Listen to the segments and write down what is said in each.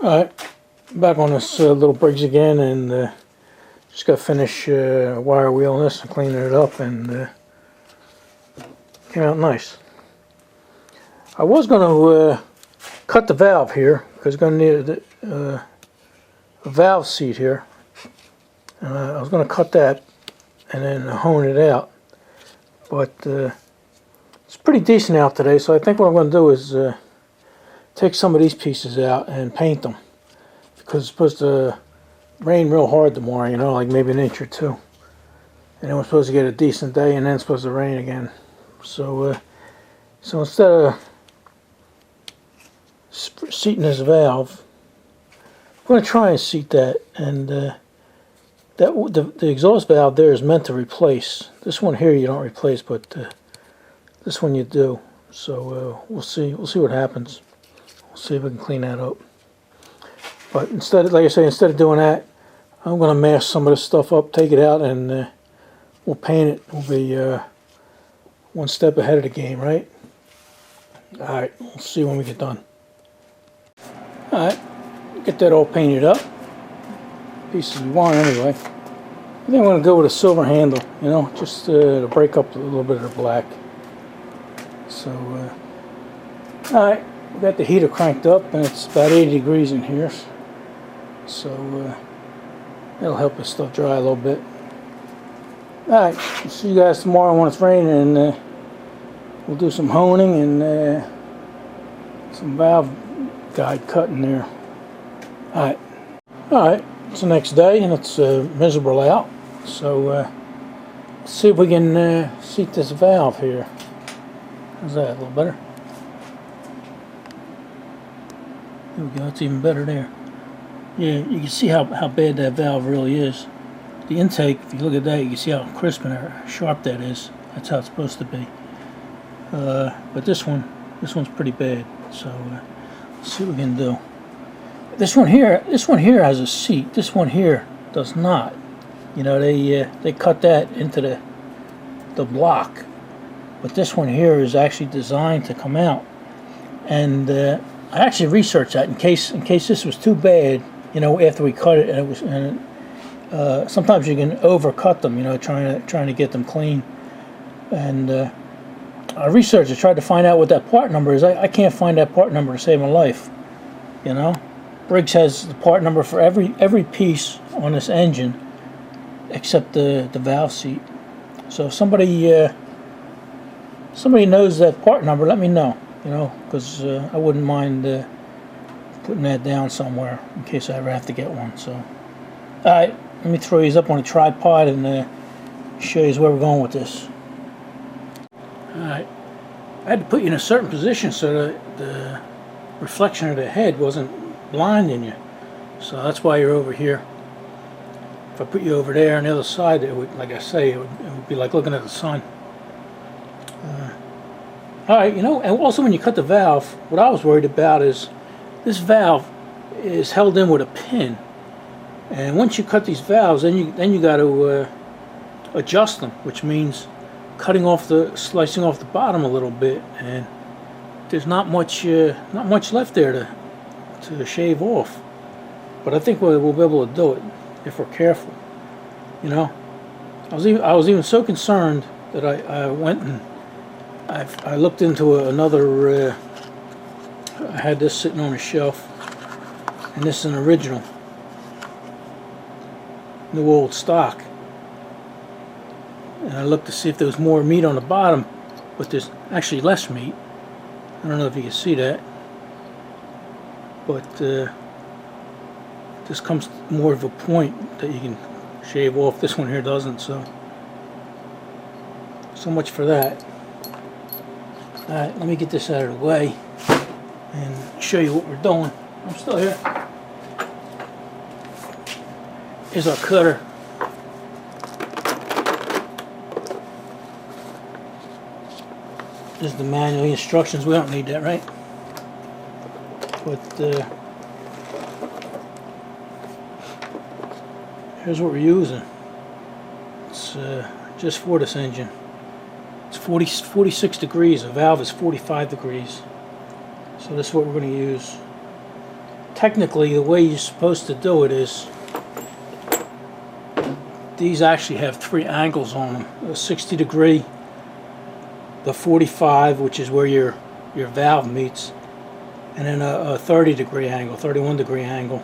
Alright, back on this little Briggs again, and just got to finish wire wheeling this and cleaning it up, and came out nice. I was going to cut the valve here, because I'm going to need a valve seat here. And I was going to cut that and then hone it out, but it's pretty decent out today, so I think what I'm going to do is take some of these pieces out and paint them, because it's supposed to rain real hard tomorrow, you know, like maybe an inch or two, and then we're supposed to get a decent day, and then it's supposed to rain again. So so instead of seating this valve, I'm going to try and seat that, and the exhaust valve there is meant to replace. This one here you don't replace, but this one you do. So we'll see what happens. We'll see if we can clean that up. But instead, like I say, instead of doing that, I'm going to mask some of this stuff up, take it out, and we'll paint it. We'll be one step ahead of the game, right? Alright, we'll see when we get done. Alright, get that all painted up. Pieces we want anyway. I think I'm going to go with a silver handle, you know, just to break up a little bit of the black. So, alright, we got the heater cranked up, and it's about 80 degrees in here. So, that'll help this stuff dry a little bit. Alright, we'll see you guys tomorrow when it's raining, and we'll do some honing and some valve guide cutting there. Alright, it's the next day, and it's miserable out. So, let's see if we can seat this valve here. How's that? A little better? There we go, it's even better there. Yeah, you can see how bad that valve really is. The intake, if you look at that, you can see how crisp and sharp that is. That's how it's supposed to be. But this one's pretty bad. So let's see what we can do. This one here has a seat. This one here does not. You know, they cut that into the block. But this one here is actually designed to come out. And I actually researched that in case this was too bad. You know, after we cut it, and sometimes you can overcut them. You know, trying to get them clean. And I researched. I tried to find out what that part number is. I can't find that part number to save my life. You know, Briggs has the part number for every piece on this engine, except the valve seat. So if somebody knows that part number, let me know. You know, because I wouldn't mind putting that down somewhere in case I ever have to get one. So, alright, let me throw these up on a tripod and show you where we're going with this. Alright, I had to put you in a certain position so that the reflection of the head wasn't blinding you. So that's why you're over here. If I put you over there on the other side, it would, like I say, it would be like looking at the sun. Alright, you know, and also when you cut the valve, what I was worried about is this valve is held in with a pin. And once you cut these valves, then you got to adjust them, which means slicing off the bottom a little bit, and there's not much left there to shave off. But I think we'll be able to do it if we're careful. You know, I was even so concerned that I went and I looked into another. I had this sitting on a shelf, and this is an original, new old stock. And I looked to see if there was more meat on the bottom, but there's actually less meat. I don't know if you can see that, but this comes more of a point that you can shave off. This one here doesn't, so much for that. Alright, let me get this out of the way and show you what we're doing. I'm still here. Here's our cutter. This is the manual instructions. We don't need that, right? But here's what we're using. It's just for this engine. It's 46 degrees. The valve is 45 degrees. So this is what we're going to use. technically the way you're supposed to do it is these actually have 3 angles on them: a 60 degree, the 45, which is where your valve meets, and then a 30 degree angle, 31 degree angle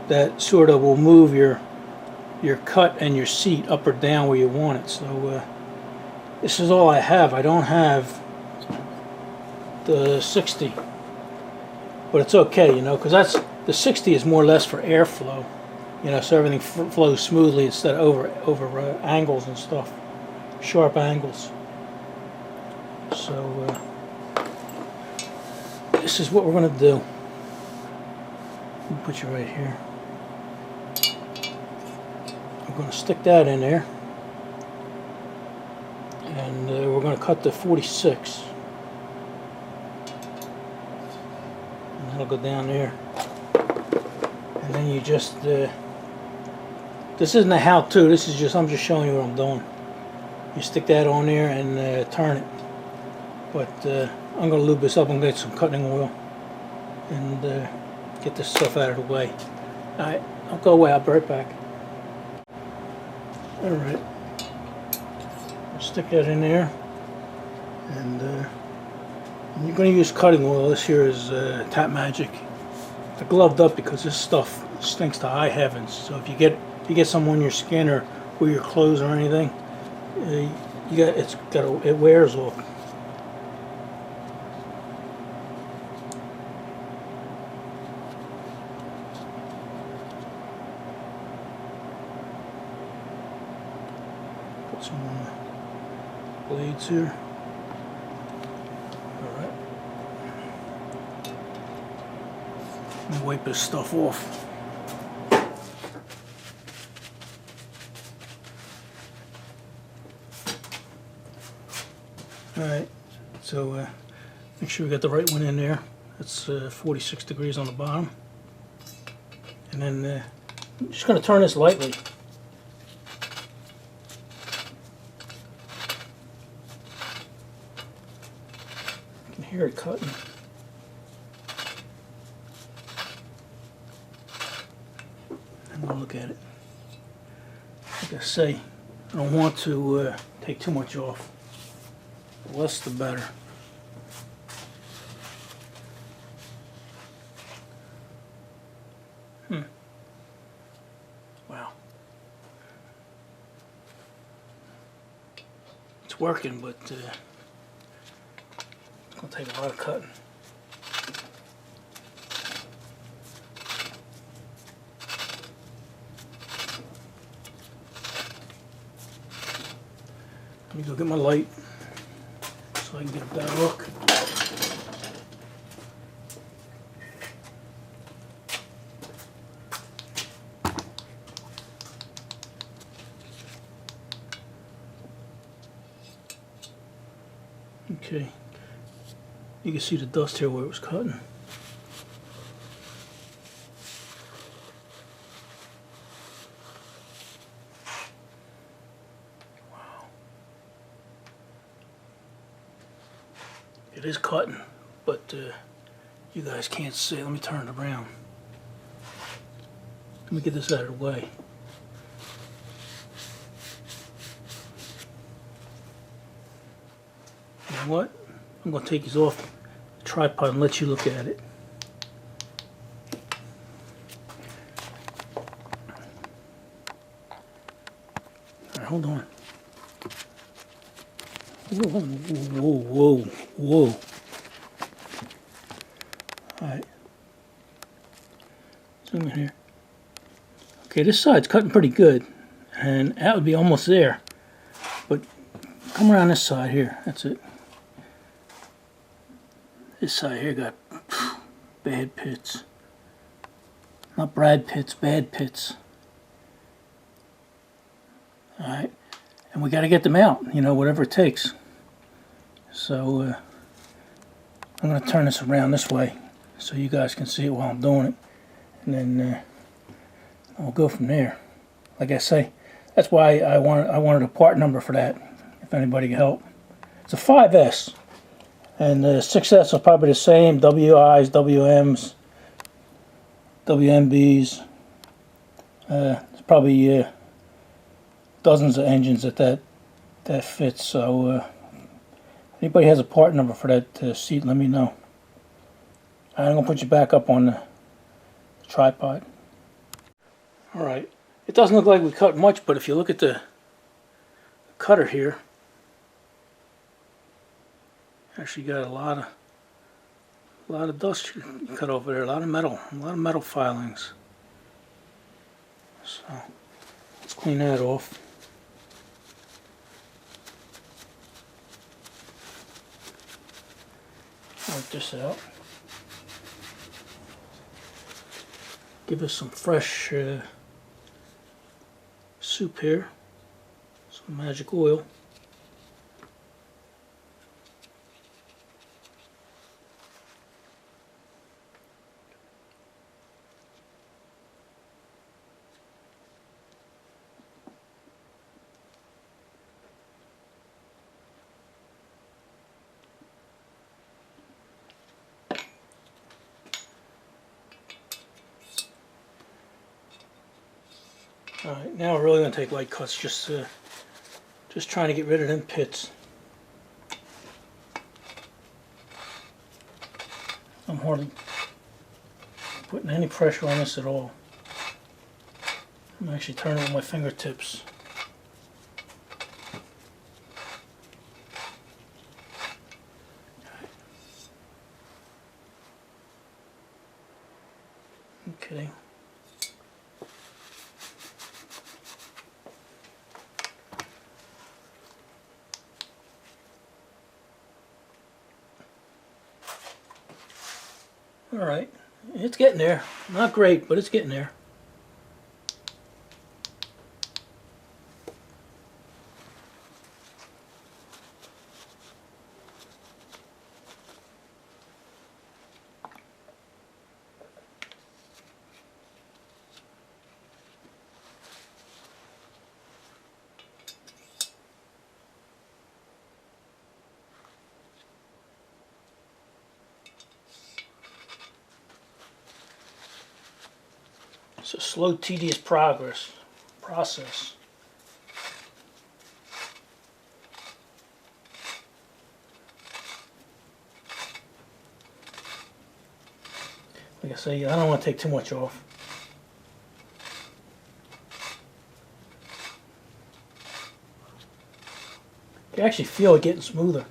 that sort of will move your cut and your seat up or down where you want it. So this is all I have. I don't have the 60, but it's okay, you know, because the 60 is more or less for airflow, you know, so everything flows smoothly instead of over angles and stuff, sharp angles. So this is what we're going to do. I'll put you right here. I'm going to stick that in there, and we're going to cut the 46, and that'll go down there. And then you just this isn't a how-to. This is just, I'm just showing you what I'm doing. You stick that on there and turn it. But I'm going to lube this up. I'm going to get some cutting oil and get this stuff out of the way. Alright, I'll go away. I'll be right back. Alright, I'll stick that in there, and you're going to use cutting oil. This here is Tap Magic. I gloved up because this stuff stinks to high heavens. So if you get some on your skin or your clothes or anything, it wears off. Put some blades here. Alright. Let me wipe this stuff off. Alright, so make sure we got the right one in there. That's 46 degrees on the bottom. And then I'm just going to turn this lightly. You can hear it cutting. And we'll look at it. Like I say, I don't want to take too much off. The less the better. Wow. It's working, but it's going to take a lot of cutting. Let me go get my light so I can get a better look. Okay, you can see the dust here where it was cutting. Wow. It is cutting, but you guys can't see. Let me turn it around. Let me get this out of the way. You know what? I'm going to take these off the tripod and let you look at it. Alright, hold on. Whoa, whoa, whoa, whoa. Alright. Zoom in here. Okay, this side's cutting pretty good, and that would be almost there. But come around this side here. That's it. This side here got bad pits. Not Brad Pitts, bad pits. Alright. And we got to get them out, you know, whatever it takes. So I'm going to turn this around this way so you guys can see it while I'm doing it. And then I'll go from there. Like I say, that's why I wanted a part number for that, if anybody can help. It's a 5S. And the 6S are probably the same, WIs, WMs. WMBs. There's probably dozens of engines that fits. So anybody has a part number for that seat, let me know. I'm gonna put you back up on the tripod. All right. It doesn't look like we cut much, but if you look at the cutter here, actually got a lot of dust cut over there, a lot of metal filings. So let's clean that off. Wipe this out. Give us some fresh soup here, some magic oil. Alright, now we're really going to take light cuts, just trying to get rid of them pits. I'm hardly putting any pressure on this at all. I'm actually turning it with my fingertips. Okay. Alright, it's getting there. Not great, but it's getting there. It's a slow, tedious process. Like I say, I don't want to take too much off. You can actually feel it getting smoother.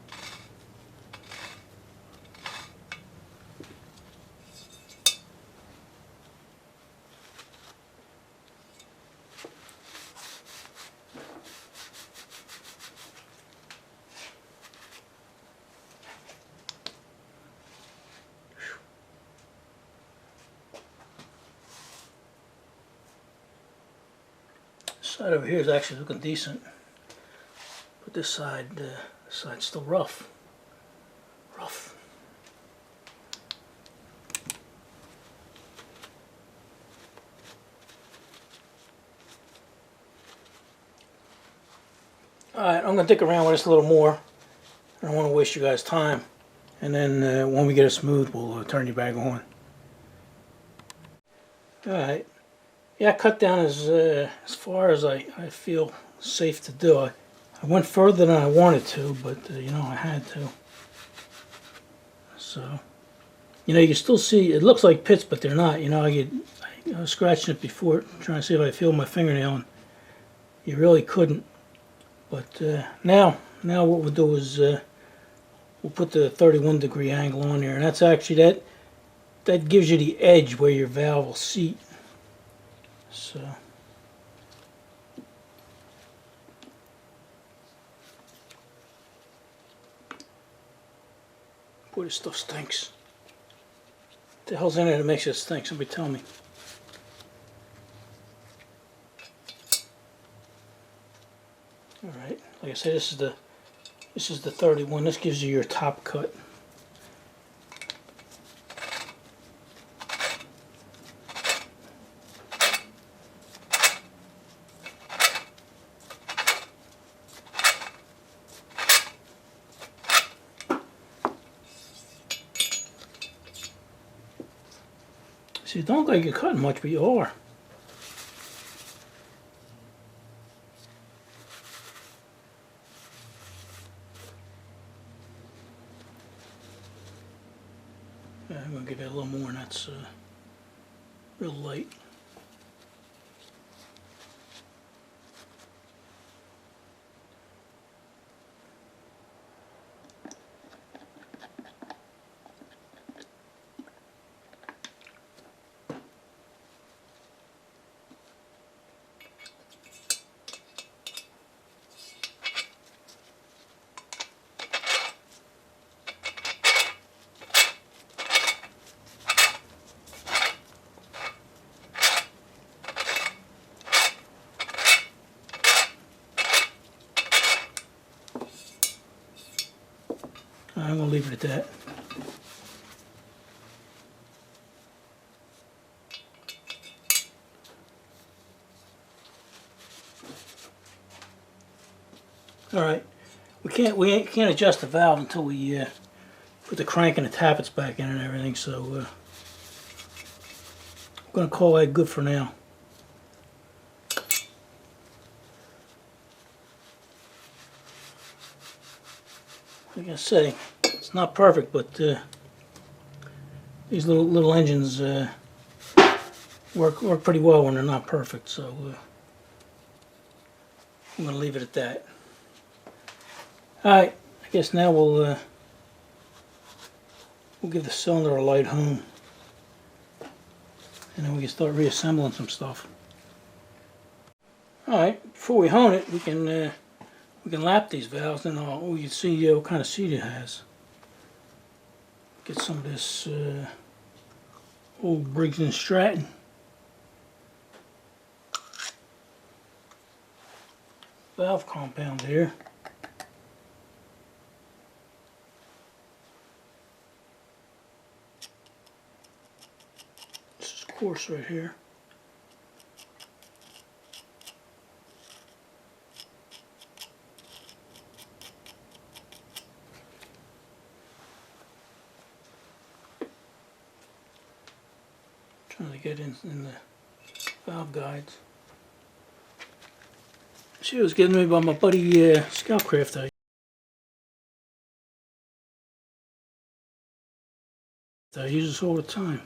This side over here is actually looking decent, but this side's still rough. Alright, I'm going to dick around with this a little more. I don't want to waste you guys' time. And then when we get it smooth, we'll turn you back on. Alright. Yeah, I cut down as far as I feel safe to do. I went further than I wanted to, but you know, I had to. So, you know, you can still see, it looks like pits, but they're not. You know, I was scratching it before, trying to see if I feel my fingernail, and you really couldn't. But now what we'll do is we'll put the 31-degree angle on there, and that's actually, that gives you the edge where your valve will seat. So, boy, this stuff stinks. What the hell's in it that makes it stink? Somebody tell me. All right, like I said, this is the 31. This gives you your top cut. See, it don't look like you're cutting much, but you are. Yeah, I'm going to give it a little more, and that's real light. I'm going to leave it at that. All right, we can't adjust the valve until we put the crank and the tappets back in and everything. So I'm going to call that good for now. Like I say, it's not perfect, but these little engines work pretty well when they're not perfect. So I'm going to leave it at that. All right, I guess now we'll give the cylinder a light home, and then we can start reassembling some stuff. All right, before we hone it, we can lap these valves, and we can see what kind of seat it has. Get some of this old Briggs and Stratton. Valve compound here. This is coarse right here. Trying to get in the valve guides. She was given me by my buddy Scoutcraft. I use this all the time.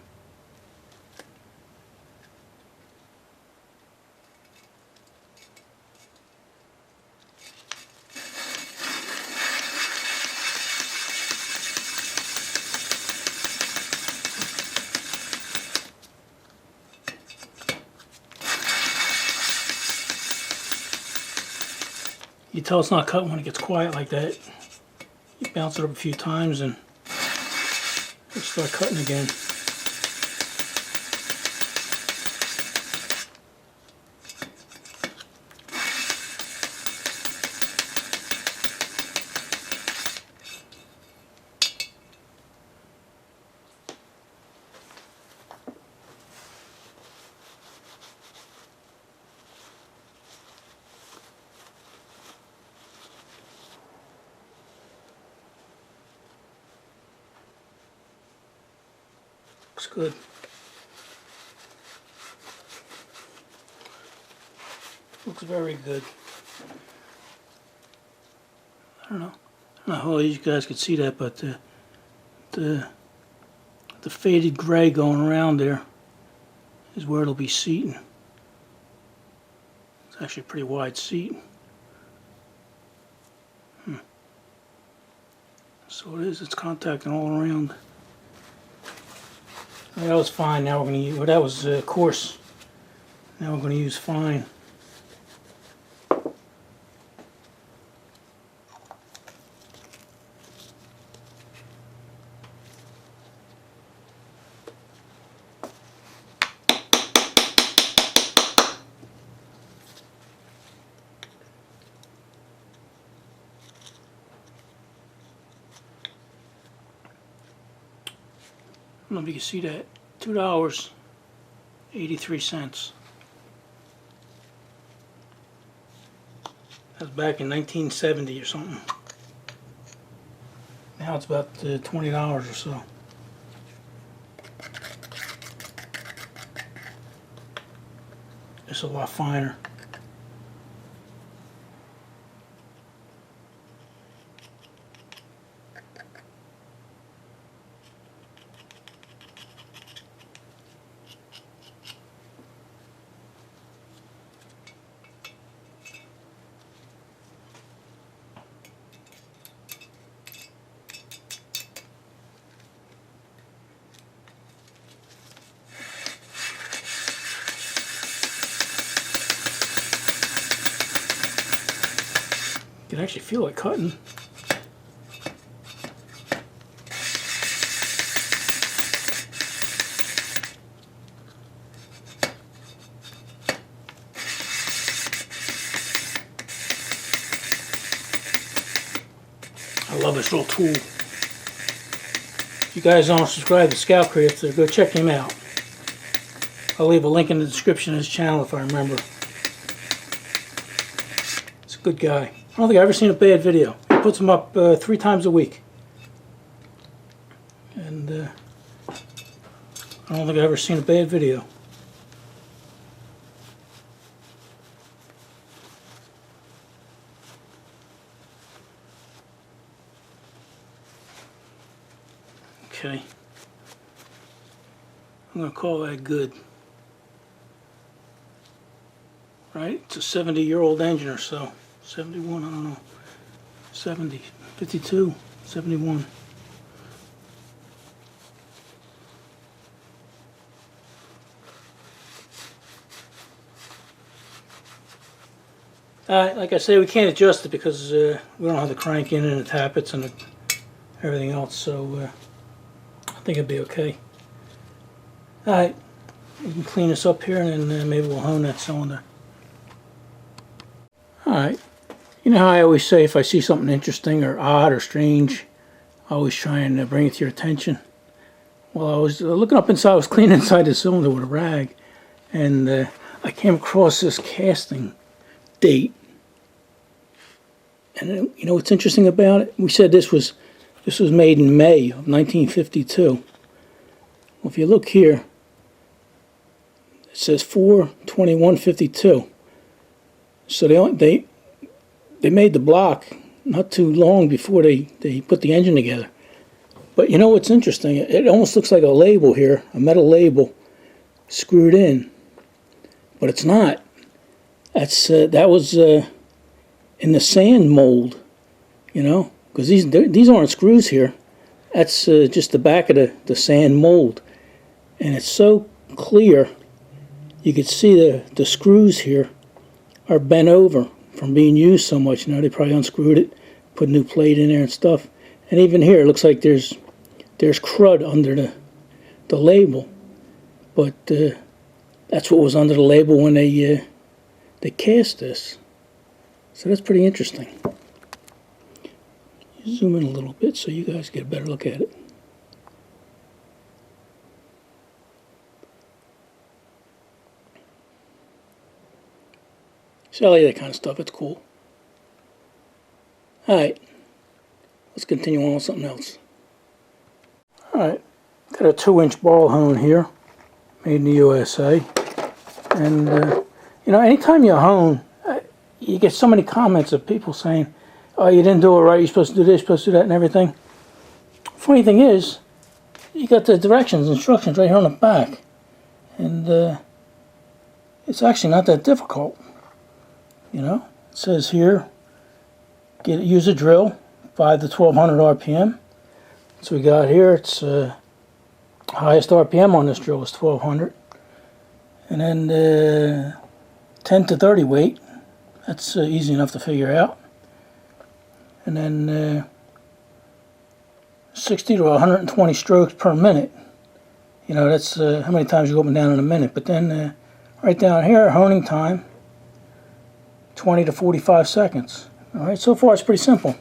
You tell it's not cut when it gets quiet like that. You bounce it up a few times and it'll start cutting again. Looks good. Looks very good. I don't know how you guys could see that, but the faded gray going around there is where it'll be seating. It's actually a pretty wide seat. So it is. It's contacting all around. That was fine. Now we're going to use, well, that was coarse. Now we're going to use fine. I don't know if you can see that. $2.83. That was back in 1970 or something. Now it's about $20 or so. It's a lot finer. You can actually feel it cutting. I love this little tool. If you guys don't subscribe to Scout Crafter, go check him out. I'll leave a link in the description of his channel if I remember. He's a good guy. I don't think I've ever seen a bad video. He puts them up 3 times a week. And I don't think I've ever seen a bad video. Okay. I'm going to call that good. Right? It's a 70-year-old engine or so. 71, I don't know. 70, 52, 71. Like I say, we can't adjust it because we don't have the crank in and the tappets and everything else, so I think it'll be okay. Alright, we can clean this up here and then maybe we'll hone that cylinder. Alright, you know how I always say if I see something interesting or odd or strange, I always try and bring it to your attention. Well, I was looking up inside, I was cleaning inside the cylinder with a rag, and I came across this casting date. And you know what's interesting about it? We said this was made in May of 1952. Well, if you look here, it says 4/21/52. So they made the block not too long before they put the engine together. But you know what's interesting? It almost looks like a label here, a metal label screwed in, but it's not. That was in the sand mold, you know, because these aren't screws here. That's just the back of the sand mold, and it's so clear. You can see the screws here are bent over from being used so much. You know, they probably unscrewed it, put a new plate in there and stuff. And even here, it looks like there's crud under the label, but that's what was under the label when they cast this. So that's pretty interesting. Zoom in a little bit so you guys get a better look at it. See, I like that kind of stuff. It's cool. Alright. Let's continue on with something else. Alright. Got a 2-inch ball hone here. Made in the USA. And, you know, anytime you hone, you get so many comments of people saying, oh, you didn't do it right, you're supposed to do this, you're supposed to do that, and everything. Funny thing is, you got the instructions right here on the back. And it's actually not that difficult. You know, it says here, use a drill, 5 to 1200 RPM. So we got here, it's highest RPM on this drill is 1200. And then 10 to 30 weight. That's easy enough to figure out. And then 60 to 120 strokes per minute. You know, that's how many times you go up and down in a minute. But then right down here, honing time, 20 to 45 seconds. Alright, so far it's pretty simple.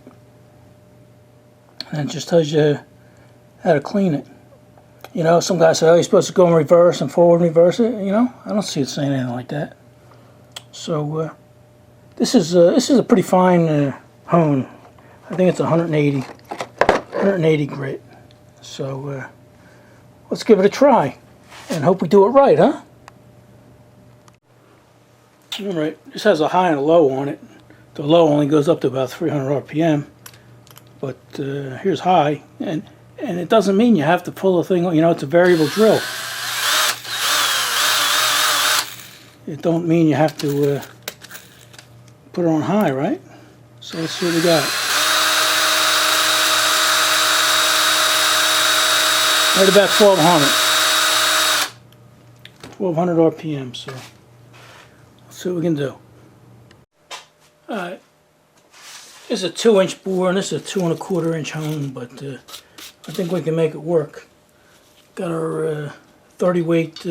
And it just tells you how to clean it. You know, some guys say, oh, you're supposed to go in reverse and forward and reverse it. You know, I don't see it saying anything like that. So, this is a pretty fine hone. I think it's 180 grit. So let's give it a try and hope we do it right, huh? Alright, this has a high and a low on it. The low only goes up to about 300 RPM, but here's high, and it doesn't mean you have to pull the thing, you know, it's a variable drill. It don't mean you have to put it on high, right? So let's see what we got. Right about 1200 RPM, so let's see what we can do. Alright, this is a 2-inch bore and this is a 2 1/4 inch hone, but I think we can make it work. Got our 30 weight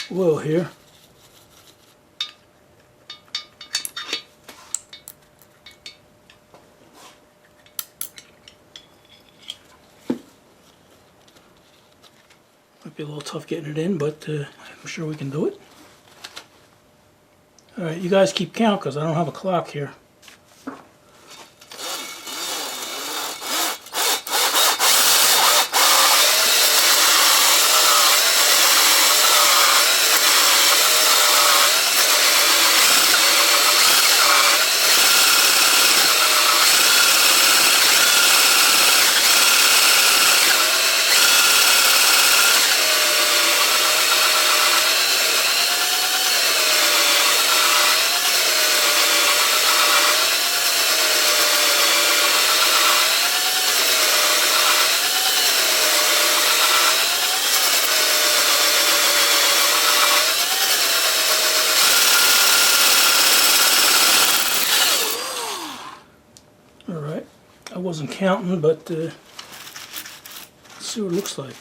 wheel here. Might be a little tough getting it in, but I'm sure we can do it. Alright, you guys keep count because I don't have a clock here. Alright, I wasn't counting, but let's see what it looks like.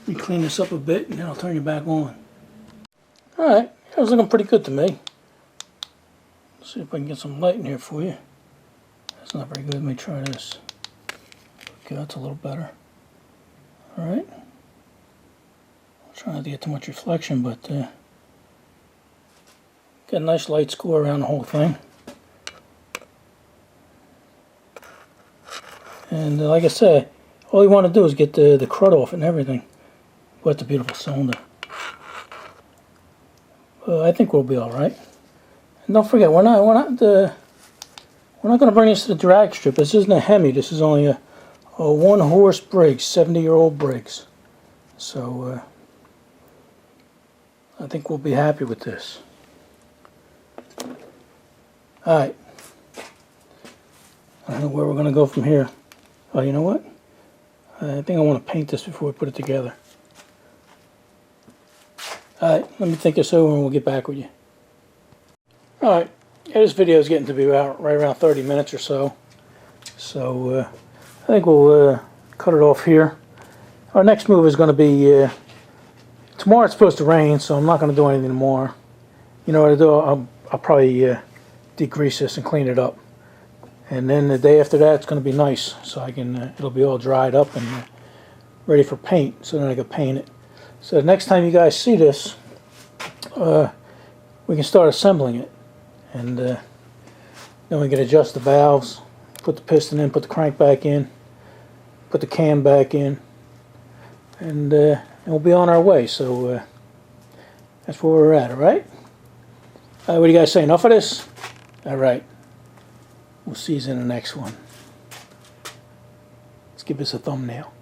Let me clean this up a bit and then I'll turn you back on. Alright, that was looking pretty good to me. Let's see if I can get some light in here for you. That's not very good. Let me try this. Okay, that's a little better. Alright. I'll try not to get too much reflection, but got a nice light score around the whole thing. And like I said, all you want to do is get the crud off and everything. What a beautiful cylinder. I think we'll be all right. And don't forget, we're not going to bring this to the drag strip. This isn't a Hemi. This is only a 1-horse Briggs, 70-year-old Briggs. So I think we'll be happy with this. All right. I don't know where we're going to go from here. Oh, you know what? I think I want to paint this before we put it together. Alright, let me think this over and we'll get back with you. Alright, yeah, this video is getting to be right around 30 minutes or so. So I think we'll cut it off here. Our next move is going to be, tomorrow it's supposed to rain, so I'm not going to do anything tomorrow. You know what I'll do? I'll probably degrease this and clean it up. And then the day after that it's going to be nice, so I can, it'll be all dried up and ready for paint, so then I can paint it. So next time you guys see this, we can start assembling it, and then we can adjust the valves, put the piston in, put the crank back in, put the cam back in, and we'll be on our way. So that's where we're at, all right? What do you guys say? Enough of this? All right. We'll see you in the next one. Let's give this a thumbnail.